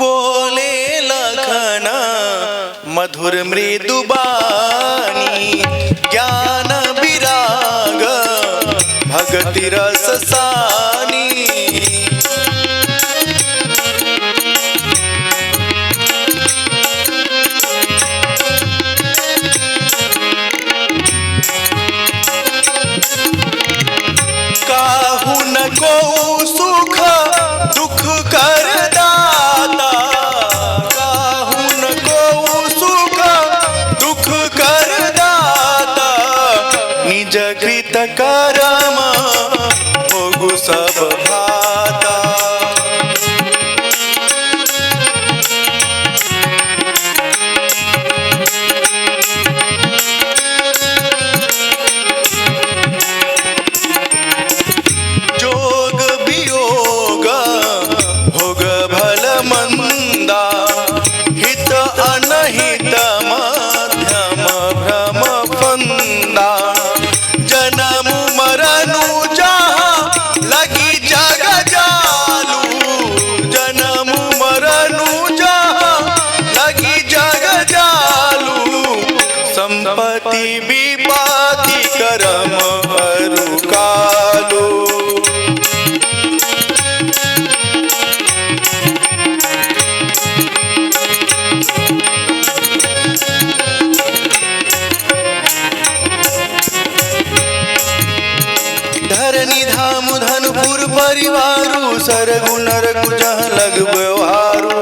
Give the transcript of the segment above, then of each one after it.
बोले लखन मधुर मृदुबानी, ज्ञान विराग भगति रस सानी। काहू न को सुख दुख कर दाता, काहू न को सुख दुख कर दाता, निज कृत कर्म भोगु सब भाता। अनहित मध्यम भ्रम फंदा, जन्म मरनु जहाँ लगी जग जालू, जन्म मरनु जहाँ लगी जग जालू, संपत्ति विपाति करम अरु कालू। धरनी धाम धनपुर परिवारू, सरगु नरगु जहाँ लग व्यवहारू।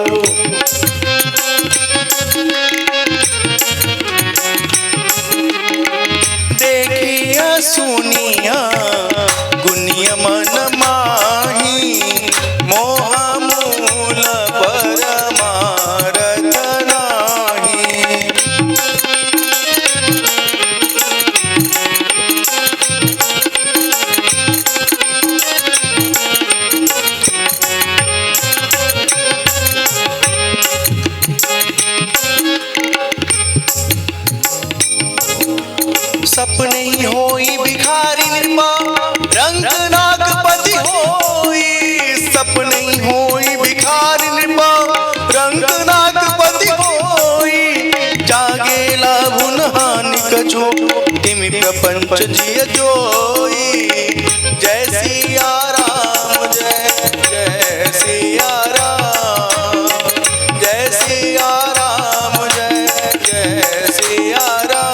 देखिया सुनिया गुनिया मन माही, मोह मूल परमारथ नाही। सपने ही होई भिखारी निर्मा, रंग नागपति होई। सपने ही होई भिखारी निर्मा, रंग नागपति होई। जागेला भुन हानि कछो, तिमि प्रपंच जिय जोई। जय सिया राम जय जय सिया राम, जय सिया राम जय जय सिया राम।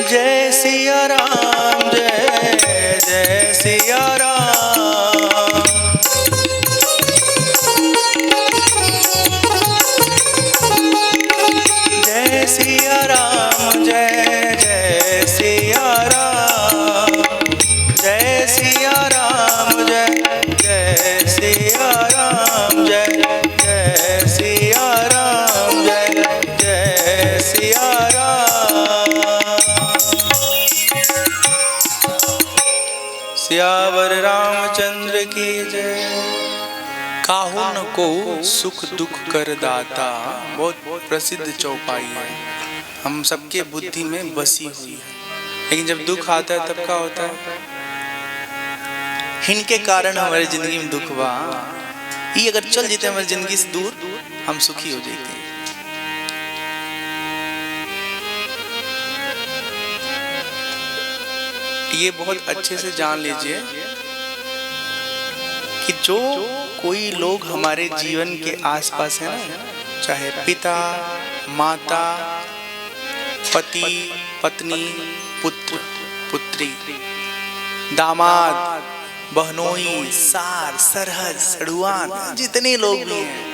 जय सिया राम जय जय सिया राम, जय सिया राम जय जय सिया राम, जय सिया राम जय जय सिया राम, जय जय सिया राम जय जय सिया राम। सियावर रामचंद्र की जय। काहू न को सुख दुख कर दाता, बहुत प्रसिद्ध चौपाई है, हम सबके बुद्धि में बसी हुई है। लेकिन जब दुख आता है तब क्या होता है? इनके कारण हमारी जिंदगी में दुख हुआ, ये अगर चल जाते हमारी जिंदगी से दूर, हम सुखी हो जाते हैं। ये बहुत अच्छे से जान लीजिए कि जो कोई लोग हमारे जीवन के आसपास है ना, चाहे पिता माता पति पत्नी पुत्र पुत्री दामाद बहनोई सार सरहद सड़ुआन, जितने लोग भी हैं,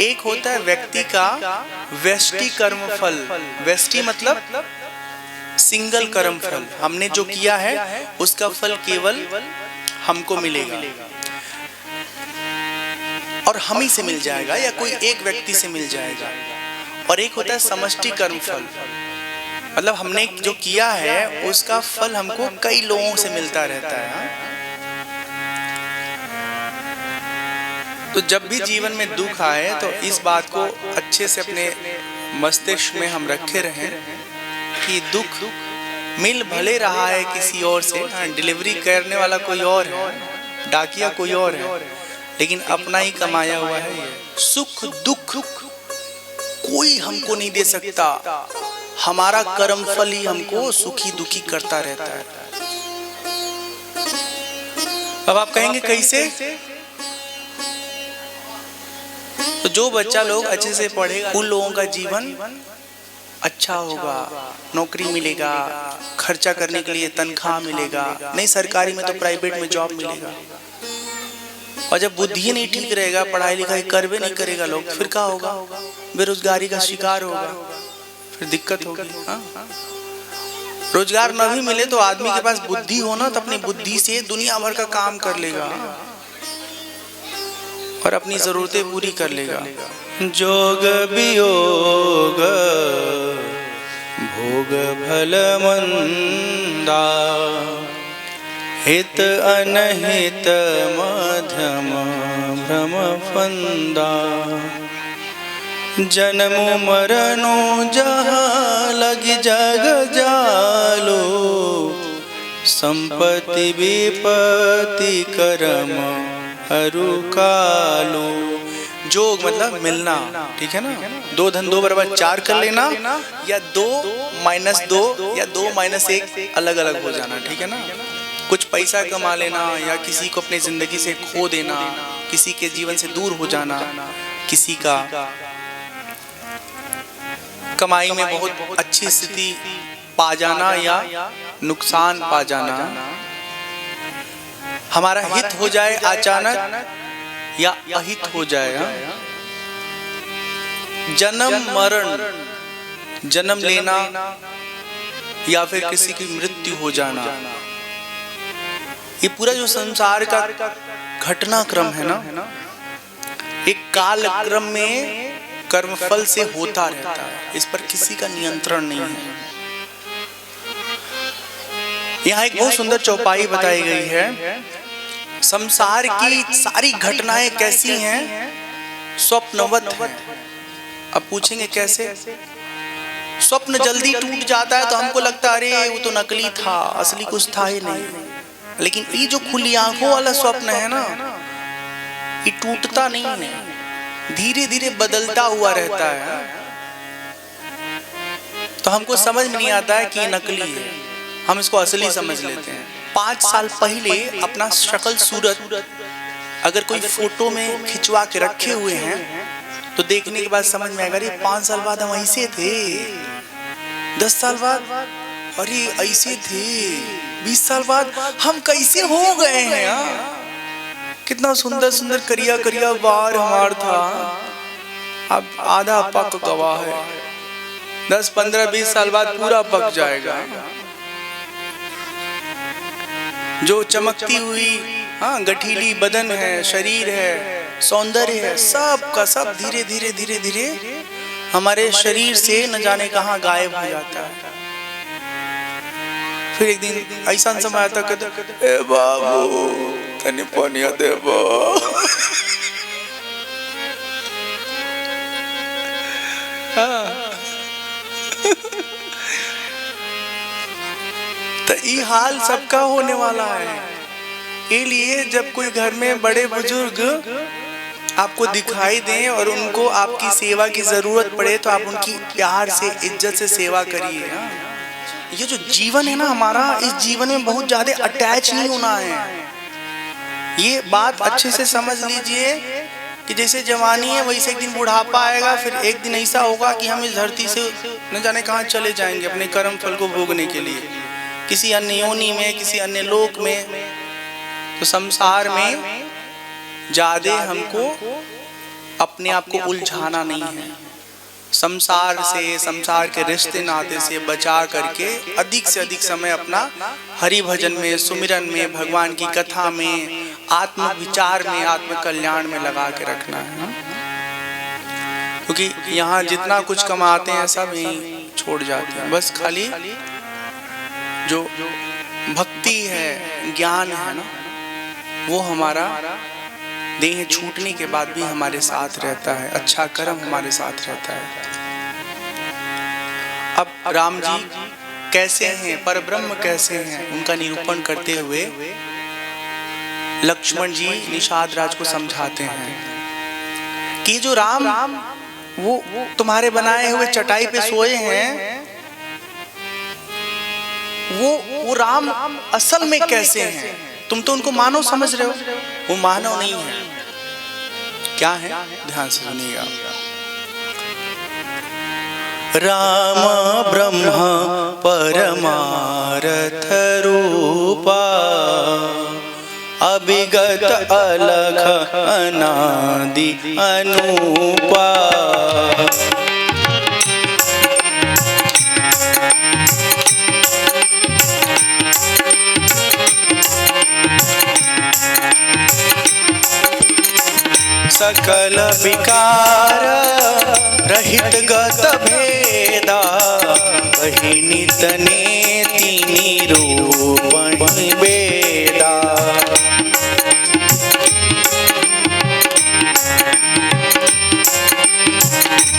एक होता है व्यक्ति का व्यष्टि कर्म फल। व्यष्टि मतलब सिंगल कर्म फल, हमने जो किया है उसका फल केवल हमको मिलेगा और हम ही से मिल जाएगा या कोई एक व्यक्ति से मिल जाएगा। और एक होता है समष्टि कर्म फल, मतलब हमने जो किया है उसका फल हमको कई लोगों से मिलता रहता है। तो जब भी जीवन में दुख आए तो इस बात को अच्छे से अपने मस्तिष्क में हम रखे रहें कि दुख मिल भले रहा है किसी और से, डिलीवरी करने वाला कोई और है, डाकिया कोई और है, लेकिन अपना ही कमाया हुआ है ये। सुख दुख कोई हमको नहीं दे सकता, हमारा कर्म फल ही हमको सुखी दुखी करता रहता है। अब आप कहेंगे कैसे? तो जो बच्चा लोग अच्छे से पढ़ेगा उन लोगों का जीवन अच्छा होगा, नौकरी मिलेगा, खर्चा करने के लिए तनख्वाह मिलेगा, नहीं सरकारी में तो प्राइवेट में जॉब मिलेगा। और जब बुद्धि नहीं ठीक रहेगा, पढ़ाई लिखाई करवे नहीं करेगा लोग, फिर क्या होगा? बेरोजगारी का शिकार होगा, फिर दिक्कत होगी। रोजगार न भी मिले तो आदमी के पास बुद्धि हो ना, तो अपनी बुद्धि से दुनिया भर का काम कर लेगा और अपनी जरूरतें पूरी कर लेगा। जोग वियोग भोग भल मंदा, हित अनहित मध्यम भ्रम फंदा। जन्म मरणो जहाँ लगी जग जालो, संपत्ति विपत्ति कर्म हरु कालो। जोग मतलब मिलना, ठीक है ना? 2 धन 2 बराबर 4 कर लेना, या 2 - 2 या 2 - 1 अलग अलग हो जाना, ठीक है ना? कुछ पैसा कमा लेना या किसी को अपनी जिंदगी से खो देना, किसी के जीवन से दूर हो जाना, किसी का कमाई में बहुत अच्छी स्थिति पा जाना या नुकसान पा जाना, हमारा हित हो जाए अचानक या अहित हो जाए। जन्म मरण, जन्म लेना या फिर किसी की मृत्यु हो जाना, ये पूरा जो संसार का घटनाक्रम है ना, एक काल क्रम में कर्मफल से होता रहता है, इस पर किसी का नियंत्रण नहीं है। यहाँ एक बहुत सुंदर चौपाई बताई गई है। संसार की सारी घटनाएं कैसी हैं? स्वप्नवत है। अब पूछेंगे कैसे? स्वप्न जल्दी टूट जाता है तो हमको लगता है अरे वो तो नकली था, असली कुछ था ही नहीं। लेकिन ये जो खुली आंखों वाला स्वप्न है ना, ये टूटता नहीं है, धीरे धीरे बदलता हुआ रहता है। तो हमको समझ में नहीं आता है कि ये नकली है, हम इसको असली समझ लेते हैं। 5 साल पहले अपना शक्ल सूरत अगर कोई फोटो में खिंचवा के रखे हुए हैं तो देखने के बाद समझ में आएगा अरे 5 साल बाद हम ऐसे थे, 10 साल बाद अरे ऐसे थे, 20 साल बाद हम कैसे हो गए हैं। कितना सुंदर सुंदर करिया करिया बार हमार था, अब आधा पक गवा है, 10, 15, 20 साल बाद पूरा पक जाएगा। जो चमकती हुई गठीली बदन है, शरीर है, सौंदर्य है, सब का सब धीरे धीरे धीरे धीरे हमारे शरीर से न जाने कहां गायब हो जाता है। फिर एक दिन ऐसा समय आता कहते ए बाबू तनी पानी दे तो ये हाल सबका होने वाला है। ये लिए जब कोई घर में बड़े बुजुर्ग आपको दिखाई दें और उनको आपकी सेवा की जरूरत पड़े तो आप उनकी प्यार से इज्जत से सेवा करिए। ये जो जीवन है ना हमारा, इस जीवन में बहुत ज्यादा अटैच नहीं होना है। ये बात अच्छे से समझ लीजिए कि जैसे जवानी है वैसे एक दिन बुढ़ापा आएगा, फिर एक दिन ऐसा होगा कि हम इस धरती से न जाने कहाँ चले जाएंगे अपने कर्म फल को भोगने के लिए, किसी अन्य योनि में, किसी अन्य लोक में। तो संसार में ज्यादा हमको अपने आप को उलझाना नहीं है, संसार से, संसार के रिश्ते नाते से बचा करके अधिक से अधिक समय अपना हरि भजन में, सुमिरन में, भगवान की कथा में, आत्म विचार में, आत्म कल्याण में लगा के रखना है। क्योंकि यहाँ जितना कुछ कमाते हैं सब यहीं छोड़ जाते हैं। बस खाली जो भक्ति है, ज्ञान है ना, वो हमारा देह छूटने के बाद भी हमारे साथ रहता है, अच्छा कर्म हमारे साथ रहता है। अब राम जी कैसे हैं, परब्रह्म कैसे हैं, उनका निरूपण करते हुए लक्ष्मण जी निषाद राज को समझाते हैं कि जो राम वो तुम्हारे बनाए हुए चटाई पे सोए हैं, वो राम असल में कैसे हैं? तुम तो उनको मानव समझ रहे हो, वो मानव नहीं है। क्या है? ध्यान से सुनिएगा। राम ब्रह्म परमार्थ रूपा, अभिगत अलख अनादि अनूपा। सकल विकार रहित गत भेदा, कही नित नेति रूप वेदा।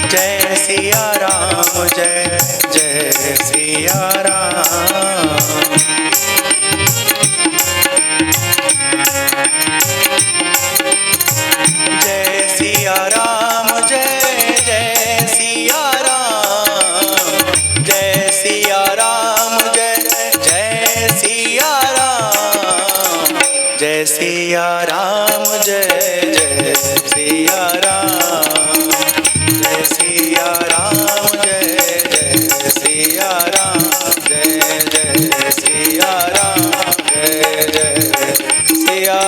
जय सिया राम, जय जय सिया राम। जय सिया राम, जय जय सिया राम। जय सिया राम, जय जय सिया राम। जय सिया राम, जय जय सिया राम। जय सिया राम, जय जय सिया राम। जय जय सिया राम, जय जय सिया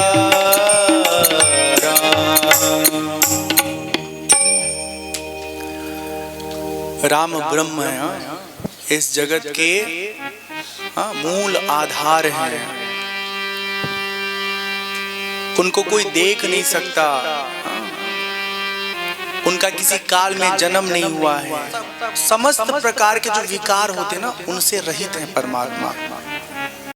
राम ब्रह्म है, इस जगत के मूल आधार हैं। उनको कोई देख नहीं सकता, उनका किसी काल में जन्म नहीं हुआ है। समस्त प्रकार के जो विकार होते ना, उनसे रहित है परमात्मा।